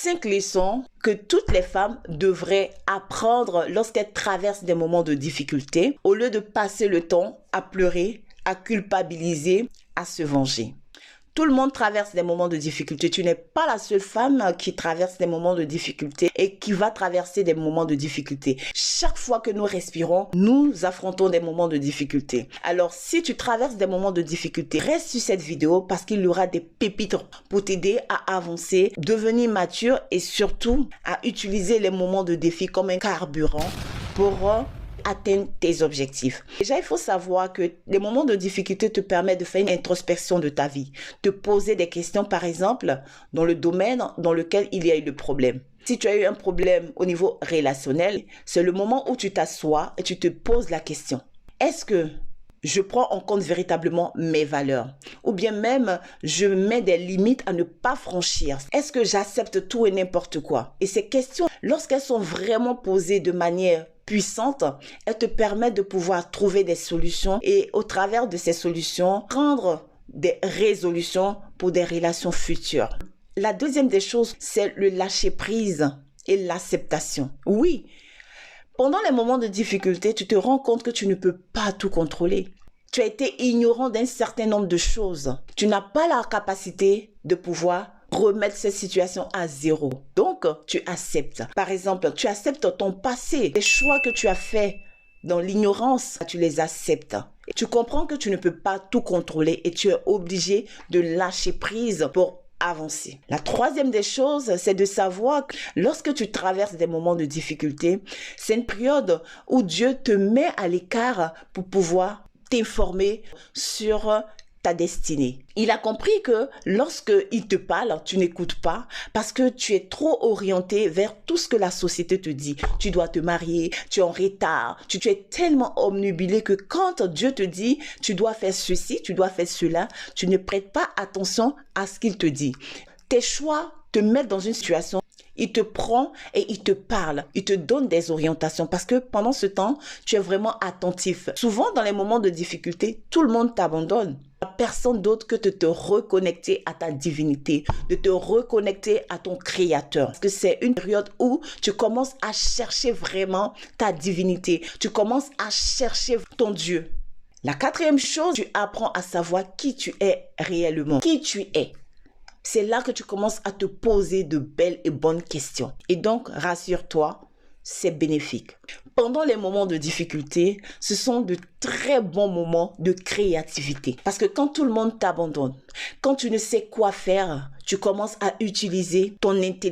5 leçons que toutes les femmes devraient apprendre lorsqu'elles traversent des moments de difficulté, au lieu de passer le temps à pleurer, à culpabiliser, à se venger. Tout le monde traverse des moments de difficulté. Tu n'es pas la seule femme qui traverse des moments de difficulté et qui va traverser des moments de difficulté. Chaque fois que nous respirons, nous affrontons des moments de difficulté. Alors, si tu traverses des moments de difficulté, reste sur cette vidéo parce qu'il y aura des pépites pour t'aider à avancer, devenir mature et surtout à utiliser les moments de défi comme un carburant pour atteindre tes objectifs. Déjà, il faut savoir que les moments de difficulté te permettent de faire une introspection de ta vie, de poser des questions, par exemple, dans le domaine dans lequel il y a eu le problème. Si tu as eu un problème au niveau relationnel, c'est le moment où tu t'assois et tu te poses la question. Est-ce que je prends en compte véritablement mes valeurs? Ou bien même, je mets des limites à ne pas franchir? Est-ce que j'accepte tout et n'importe quoi? Et ces questions, lorsqu'elles sont vraiment posées de manière puissante, elles te permettent de pouvoir trouver des solutions et au travers de ces solutions, prendre des résolutions pour des relations futures. La deuxième des choses, c'est le lâcher prise et l'acceptation. Oui, pendant les moments de difficulté, tu te rends compte que tu ne peux pas tout contrôler. Tu as été ignorant d'un certain nombre de choses. Tu n'as pas la capacité de pouvoir remettre cette situation à zéro. Donc, tu acceptes. Par exemple, tu acceptes ton passé. Les choix que tu as faits dans l'ignorance, tu les acceptes. Tu comprends que tu ne peux pas tout contrôler et tu es obligé de lâcher prise pour avancer. La troisième des choses, c'est de savoir que lorsque tu traverses des moments de difficulté, c'est une période où Dieu te met à l'écart pour pouvoir t'informer sur ta destinée. Il a compris que lorsque il te parle, tu n'écoutes pas parce que tu es trop orienté vers tout ce que la société te dit. Tu dois te marier, tu es en retard, tu es tellement omnubilé que quand Dieu te dit tu dois faire ceci, tu dois faire cela, tu ne prêtes pas attention à ce qu'il te dit. Tes choix te mettent dans une situation. Il te prend et il te parle, il te donne des orientations parce que pendant ce temps, tu es vraiment attentif. Souvent, dans les moments de difficulté, tout le monde t'abandonne. Personne d'autre que de te reconnecter à ta divinité, de te reconnecter à ton créateur. Parce que c'est une période où tu commences à chercher vraiment ta divinité. Tu commences à chercher ton Dieu. La quatrième chose, tu apprends à savoir qui tu es réellement. Qui tu es. C'est là que tu commences à te poser de belles et bonnes questions. Et donc, rassure-toi, c'est bénéfique. Pendant les moments de difficulté, ce sont de très bons moments de créativité. Parce que quand tout le monde t'abandonne, quand tu ne sais quoi faire, tu commences à utiliser ton intelligence.